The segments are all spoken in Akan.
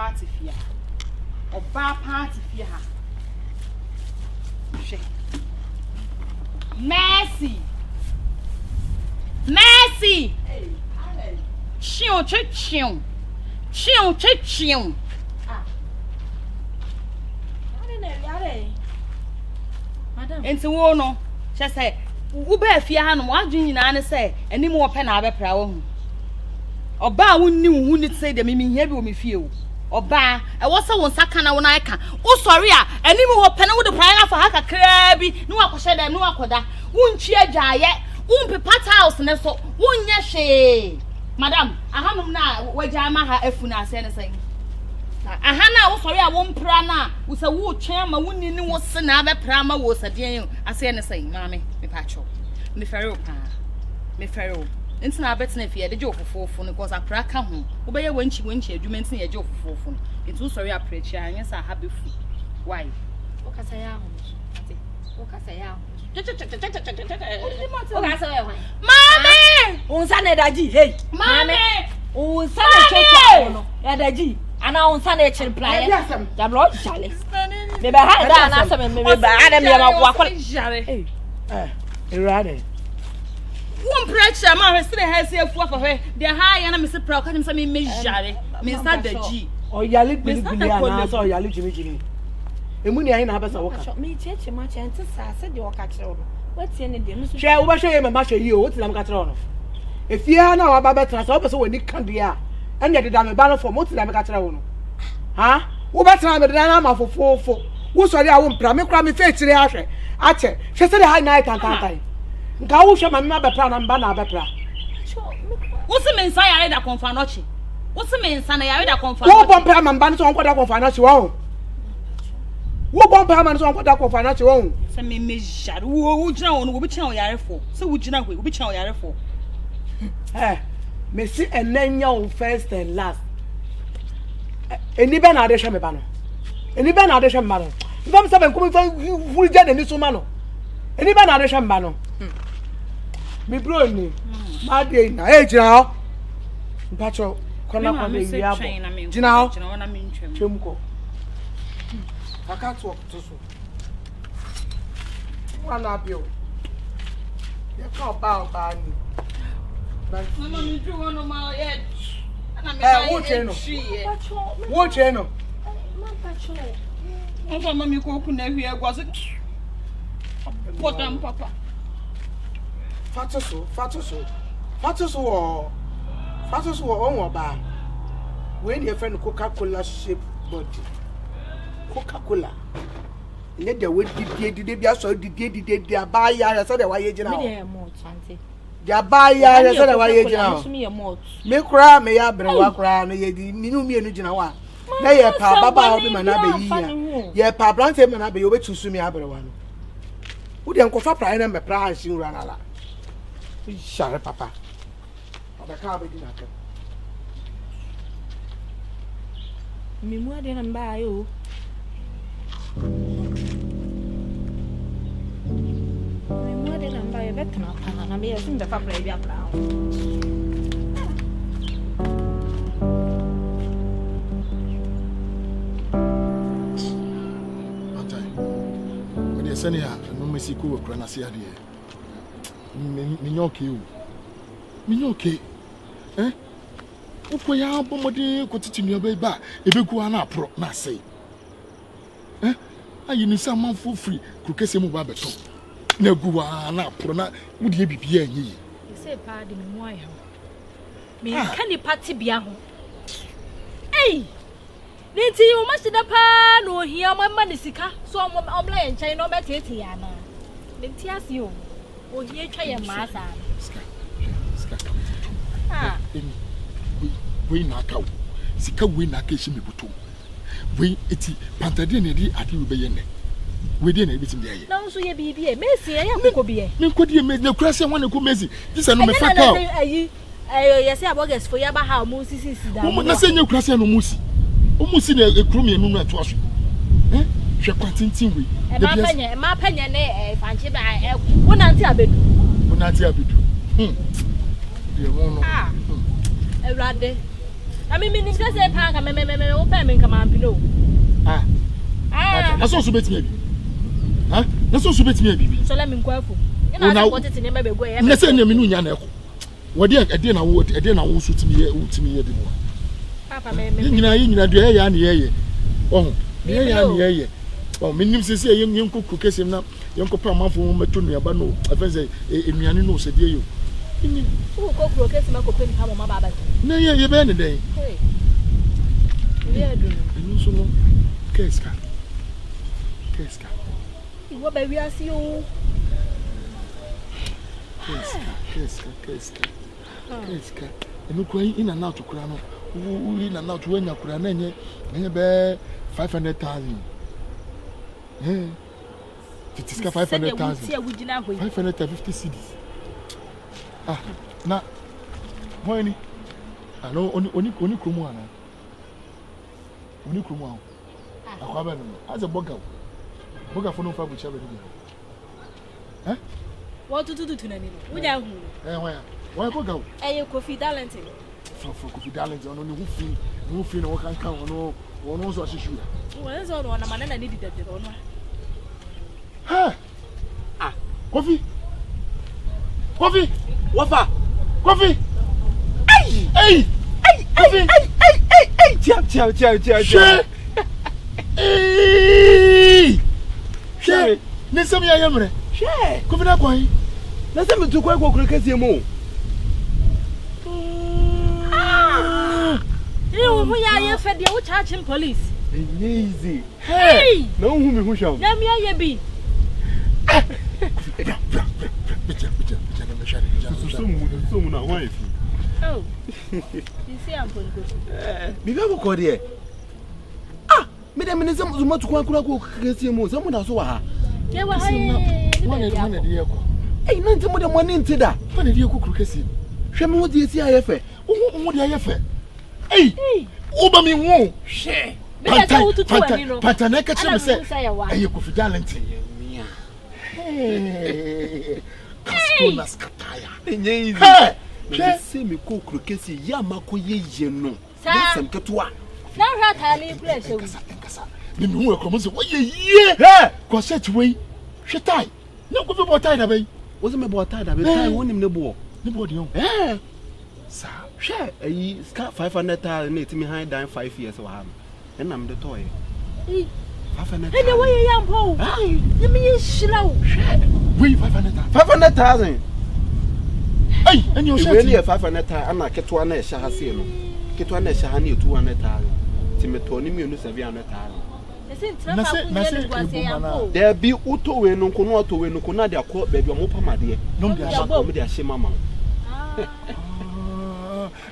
party fia. Oba party fia ha. Mercy. Mercy. Chion. Madam. Enti wo no, she say, wo ba fia ha no, wo adwen nyina ne say, anim wo pe na abepra wo hu. Oba wonni wo ni say de me hia bi wo me fie wo. Oba, e wo se wo nsaka na wo na aka. Wo sorry a, anim wo pe na wo de pran afa ha kakra bi, ni wa kwhye da, ni wa koda. Wo ntwi agyaye, wo mpepa house ne so, wo nya hwe. Madam, ahanum na wagya ma ha afu na ase ne say. Aha na wo sorry a wo mpra na wo se wo twen ma wo ni ni wo se na abepra ma wo sadien ase ne say. Maame, me pa cho. Me fere o pa. Me fere o. Nti na abetena fie de je ofofofo no cause apra ka ho. Wo be ye wanchi adwuma nti na ye je ofofofo no. Nti wo sorry aprechi anya sa ha befu. Why? Wo kasa ya ho. Ate. Wo kasa ya ho. Mami! Unsa na daji. Hey. Mami! Unsa na cheche no. Ya daji. Ana unsa na echir playe. Da bro chale. Me ba ha da na asem me ba adam ya ma kwa kwa. Jare. Erade. One pressure ma we still ha se afu afahwe. De ha ya na me se pra ka me me jare. Me sa daji. O yali bilibili ana so yali jimi. Emu ni ayi na abesa wo ka. Me cheche ma che ante sa se de wo ka kire wo. Watie ne de no so. Hwe wo ba hwe ye mama hwe yi o, wotina m ka kire wo no. Efia na wa ba betra so wo be so woni kandua. Anya de da me ba no fo, wotina m ka kire wo no. Ha? Wo betra me de na ma fofofo. Wo sori a wo mpra me kura me fe kire ahwe. Ache, hwe se de high night tantantan. Nka wo hwe ma me abepra na mba na abepra. Wo se me nsa yare da konfa no chi. Wo se me nsa na yare da konfa. Wo bompa ma mba no so onkoda konfa na chi wo. Wo bompa ma no so onkoda konfa na chi wo. Se me jare wo gina wo no wo bi kina wo yare fo. Se wo gina hwe wo bi kina wo yare fo. Me see enenya on first and last. Eni be na ade hwe me ba no. Eni be na ade hwe me ba no. Ngam se be nkomi fa furi jade ni so ma no. Eni be na ade hwe me ba no. Me bro ni. Ma de na e jira ho. Mpacho kona kwa me wi abo. Jina ho. Jina wona me ntwem. Twem ko. Aka to so. Wana bio. Ye ka ba ni. Mama mi ju wono ma ye. Wo cheno. Wo cheno. Mampacho. Ofa mami ko ku na hwe egwa so. Potam papa. Fatoso on ba. When your friend Coca-Cola shape body. Coca-Cola. Let the way did be so did buy ya so the way jina. Me dey mo chante. Dia buy ya so the way jina. Me ye mo. Me kra me ya brewa kra no ye di minu mienu jina wa. Na ye pa baba obi ma na be yi. Ye pa brante ma na be yo betu su me abrewa no. Wo de nkofa pra na me pra hansin ura na la. Share papa. Abaka be di na ke. Me mu ade na mba ayo. Me mu ade na mba ye betna pa na me ye sim be fa pra bi apra. Pantan. When you send here, no me see ko kura na se ade. Me nyoke. Ukoya bomode ko titinu obe ba ebeku ana apro na sei. Ayi ni sa manfo free krokese mu ba beto. Na guwa na apro na mudi bibia anyi. Se pa de me mu ayo. Me kan ni party bia ho. Ei! Nti o ma se da pa no hia ma ne sika so omla ye nchen no betete ya na. Nti ase o. O hie twa ye ma asa. Ska. We na ka sika we na ka shi me buto. We eti pantade na di ade we be ye ne. We dey na ebitim dey ye. Na nso ye bibie Messi ye akoko bie. Me nkodi me na kura se wan ko Messi. This no me fa ka. Ayi ye say aboges for ya ba ha mu sisi da. Mo na se nya kura se no musi. O musi na ekuru me enu na to aso. Hwe kwatintin we. E ma panya ne fanche ba wona nti abedu. Dia mo no. Ewrade. I mean, Minister say park and me open come on below. That's also bet me. Huh? That's also bet me. So let me go for. You know what it in maybe go. Let's say me no nya what dey e dey na wo so timi ye de mo. Papa me nyina do ya na ye. Oh, ya na ye. Oh, minim se se yen koku kesem na yen ko pa manfo mo meto nuaba no afa se enuane no se de yo. Ni wo koku kesem akopɛ ni pa mo ma baba. Na ye be ne den. Hey. Ye do. Enu so no keska. Iwo ba wi asi o. Keska. Enu ko ina na to kura no. Ina na to anya kura na enye be 500,000. Eh. It is 500,000. 550 cedis. Ah, na. Moini. Ano oni kromo ana. Oni kromo ana. Akwa ba no. As a boga. Boga for no fa bucha be ni. Eh? What to do na ni no. Wo nya hu. Why boga? Eh, Kofi Darlinton. For Kofi Darlinton no who feel no kan no so ashishu ya. Wo nso no na manana ni didede no. Ha! Ah, Kofi. Wafa. Kofi. Hey! Ciao. Hey! She. Nesam ya yamre. She. Kofi na kwai. Nasem tu kwa krekesi mu. Who ya ye fed you charging police? Easy. Hey! No who me who shall. Na me ye bi. So na wife. Oh. You see I'm going to go. Bibi ko de. Me dem ne sem zuma tukwa kura ko krekesi mu. Sem da so wa ha. Ye wa hai. Wane de ye ko. Eh na ntem de money ntida. Wane de ye ko krekesi. Hwe me wo de esi ayefe. Wo de ayefe. Hey! Oba mi wo. She. Pantan na ka cheme se. Aye Kofi Darlinton. Hey. Kasko na skataya. Enye easy. Na se me ko krekesi ya makoye ye no. Yasem ketwa. Na hwa tali place ewu. Nkasa. Me hu ekromo se wo ye ye. He! Ko set we. Hwetai. Na Kofi bo tai da bai. Wo se me bo tai da bai. Tai wonim ne bo. Ne bo de yo. Sa. Hwe ayi ska 500,000 na etimi han dan 5 years wa ha. Na me de toy. 500,000. Ene wo ye yampo. Ai, ye me ye shira wo. We 500,000. 500,000. Hey, and you We near 500,000 ana ketwa na ehya ha se no. Ketwa na ehya ha na 200,000. Timi ni mienu 700,000. Ese ntra fa ku ye no gwase yampo. There be uto we no nko no to we no nko na de akọ baby omo pamade. No de akọ me de ahye mama.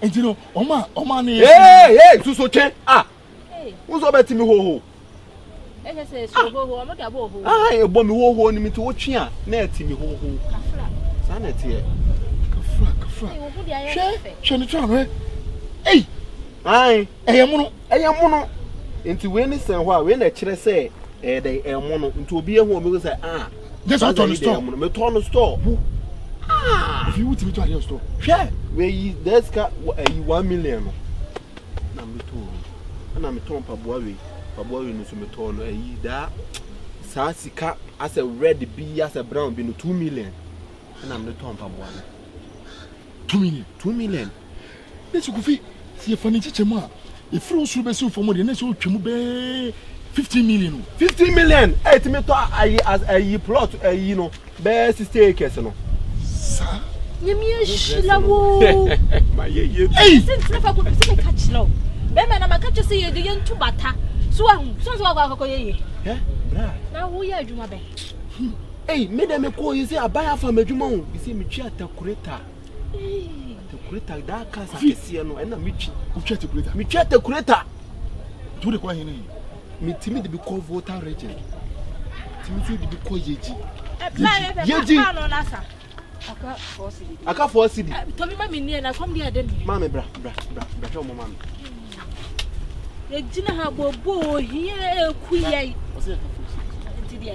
And you know, Oma ni. Hey, so chen. Who's over to me ho? Ese se so ho, omo ka bo ho. E bo mi ho ni mi to wo twe a na eti mi ho. Kafra. Sa na eti e. Kafra. Wo hu dia ye fe. She ni twa no. Hey. Ai, Eyamuno. Enti we ni sen ho a we na kire se de emuno. Enti obi ehu o me go say Just out on the store. Me to on the store. If you want me to the store. Sure. We there's 1 million. Na me to. Na me to paboa we no so me to no da sa sika as a red bi as a brown bi no 2 million. Na me to paboa. 2 million. 2 million. Let's go fi. See if any chichema. If you so be so for more than so twemu be 15 million. 15 million. It me to as a plot you know be 60 acres no. Sa Ye me shila wo. Ma ye. Hey, since never go see me catch now. Be me na ma catch say ye de yentu bata. So ahu, so akọ ye. Eh? Bra. Na wo ye adwuma be. Hey, me dem ko you say abaya fa madwuma o. You say me twa takureta. Takureta da ka sa kese no, na me twi. u twa takureta. Me twa takureta. Tu de kwa hene. Me timi de be call voter region. Timi so de be call yeji. Yeji. No na sa. Aka 4 cedi. To me ma me nie na kom dia de me. Mama bra show mo mama. Ye jina ha bobo hie ku ye. Nti dia.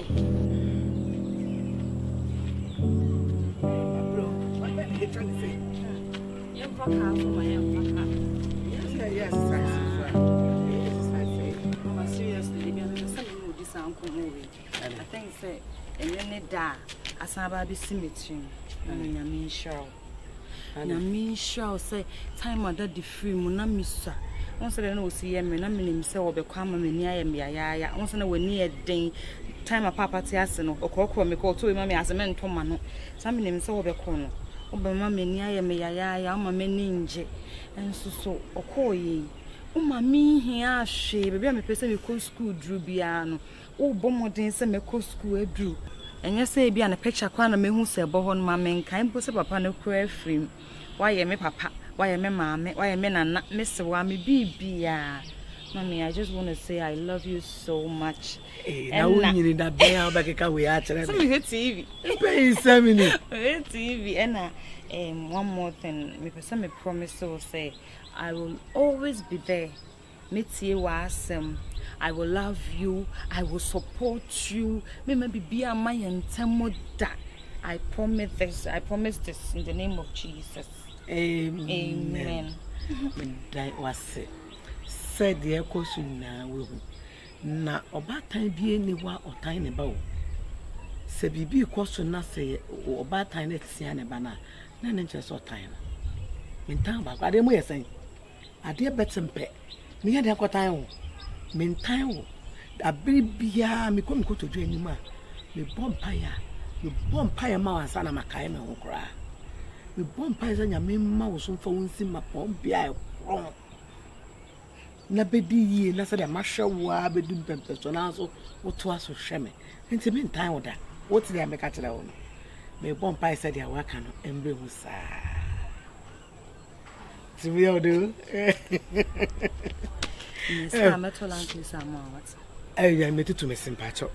Bro, what are you trying to say? You fuck half of my fuck half. Yes, seriously, I think say and then da asaba be symmetry and I mean sure. And I mean sure say time other the free muna missa. Once I know see me na me say obe kwama me nia me ya once na we near den time a papa ti ase no okoko me call to me ase me ntoma no some me say obe ko no obe ma me nia me ya ma me ninje enso so okoye uma mi hia hwe bebe me pese me ko school dru bia no wo bomodin se me ko school adru enye se bia na picture kwa na mehu se bo ho no ma me nkan bo se papa no kura frame why me papa why me mama why me nana miss wa me bibia mommy I just want to say I love you so much now we need that bear back we are some hit TV pay 7 minutes TV and one more thing me person me promise to say I will always be there metie wasem I will love you I will support you me be my entemoda I promise this in the name of Jesus. Amen. That was it. Said the question na obatan bi eniwa otan ne ba o. Se bibi question na say obatan na tia ne ba na ne nche so otan na. Mentan ba ade mo yesen. Ade betempe. Me ya de akotan o. Mentan o. Abiri bia me ko to dwa anim a me bompa ya ma wansa na makae me ho kra. Me bompa za nyame ma wo so mfa wonsi ma pom bia e kro. Na bedi yi na se de ma hwewa bedu pempe so na so wo to aso hweme. Nti me ntan wo da. Wo ti ya me ka kire wo no. Me bompa se de awaka no embe hu sa. Ti bi odo. Yes, I'm a tolanki sama what. I met it to me sympacho.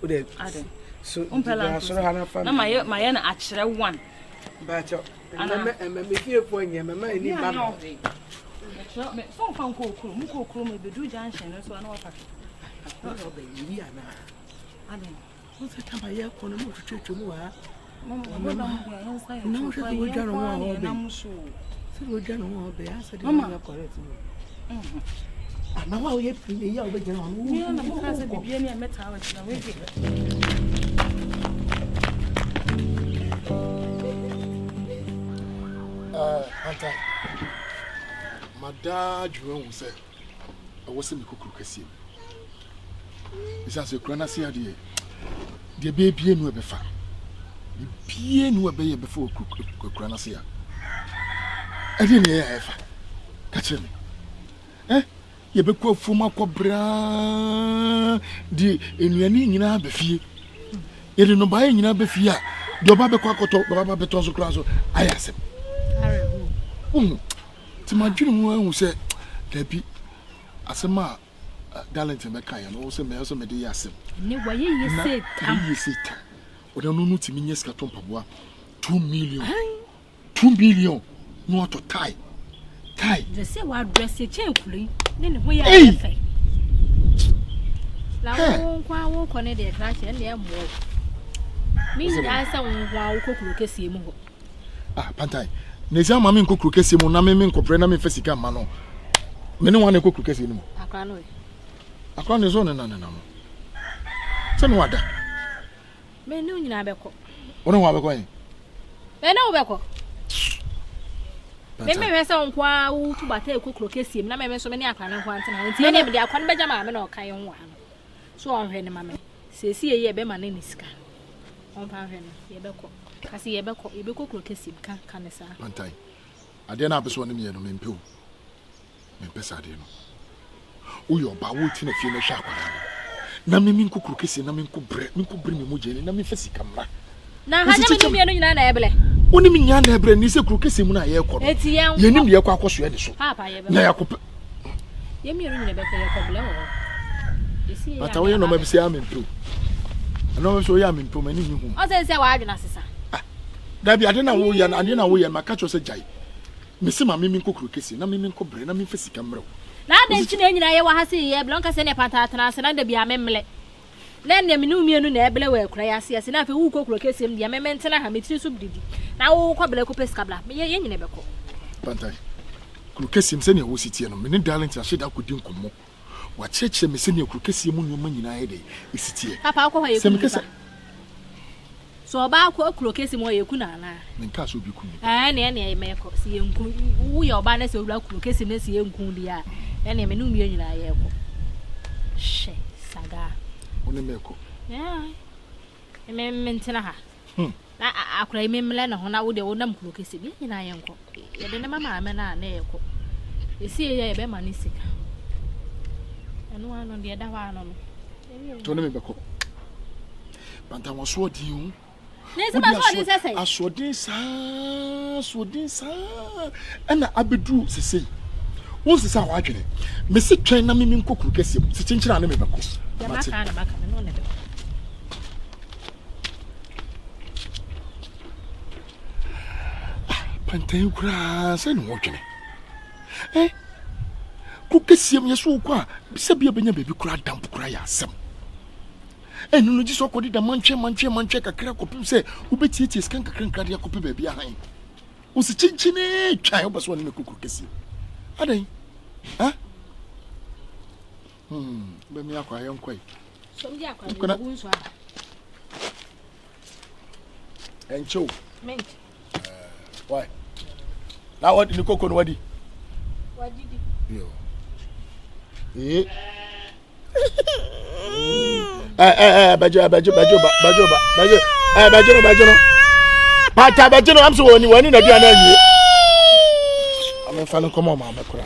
So na my na akyere one but and me fear for you mama ni mama me so fan ko me bedu junction so na wapa no be yi ana aden o se tamba ye ko no mo twetwe mu ha mama no se wo dwa no ho be se wo dwa no ho be asa de na correct mu na wa ye pin ya o be jena no ni na mo ka se bibia ni meta wa na we ge Pantan. Mada juwe wuse. Awose mi kokuru kese. Bisa se kura na se ade. De be bie nu ebefa. De bie nu ebe ye befa kokura na se ya. Ade ne ya efa. Ka kire me. Ye be ko fuma ko bra. De enuani nyina be fie. Ye de no ba ye nyina be fie a. De oba be ko akoto, oba be tonso kura so ayasem. Ti ma dwene mu ahu se da bi asema Darlinton be kan ya no se me so me de yasem ni wa ye seta o de no ti minye ska to mpaboa 2 million no to tie je say wa dress e chen kulu ne ho ya efe la wo kwa ne de trash ne e mo mi ya sa wo wa kokuru kesi mu ho Pantan Nezi ama mi nkokuru kesi mu na mi nkopre na mi fesika ma no. Me ne wan nkokuru kesi ni mu. Akra no. Akra ne zo ne na mo. Se no wada. Me ne nyina beko. Wona wa beko yin. Me ne wo beko. Me wesa nkwa wo tubata ekokuru kesi mu na me so me ne akra ne nkwa ntena. Nti ne me de akwa ne beja ma me na okan yin wa no. So onhwe ne ma me. Sesi ye be ma ne nisika. On pa hwe ne ye beko. Kasi ye beko krokesi ka kanesa Pantan ade na abeso ne me no mempew mempesa ade no uyo ba wo ti na fie na hwa akwara na me min krokesi na me nkobre me mojeni na me fesika mra na hanya me numi no nyina na ebele oni me nya na ebele ni se krokesi mu na ye kɔ no ye nim ye kɔ akɔso ye de so papa ye be na yakop ye mi nyina be kɔ ye kɔ bele wo esi ye ata wo ye no ma bi se amempew no me so ye amempew mani hu o se wa adwena sesa Dabi ade na wo ye maka cho se jai. Mesi ma mimi kokuru kesi na mimi nkobre na mimi fesika mrew. Na ade nchi na nyina ye wa ha se ye blonka se ne panta atana se na dabi amemle. Na ne me nu mienu na ebele we kura ya se na afi wo kokuru kesi m dia mementena ha metiri so bididi. Na wo ko bele ko pesika bla. Me ye nyina beko. Pantai. Kurokesi mse ne wo sitie no me ne Darlinton aheda akodi nkomo wa cheche me se ne kurokesi mu nyoma nyina ye de isitie papa akwa ye ku so ba akwa kurokesi mo ye ku na na me nka so bi ku ni ne me ko si ye nku wo ye oba na se owura kurokesi na si ye nku di a ne me no mie nyina ye ko she saga one me ko me mentina ha na akura imemle na ho na wo de wo nam kurokesi bi nyina ye nko ye de ne mama ame na na ye ko esi ye be mani sika anu anu de da wa anu no to ne me beko Pantan was so di hu ne se ba so di sese asodin sa ana abedu sese wo sese a wadwene me se twen na mimi nko kurokesi se chinchira na me beko ya maka na maka no ne be Pantan kura se no wodwene kukesiem yeso kwa bisa bia benya bebi kura damp kura ya asem enu no jiso kodi da manche kakra kopim se ubetietie skan kakra nkra de akopim bebi ahan usi chinchine twan obaso ne kukesiem adan ha be mi akwa yonkoi so mi akwa ne bunso a encho ment why now what ni koko no wadi yo bajo I'm so woni na bia na yi am fa no komo ma makura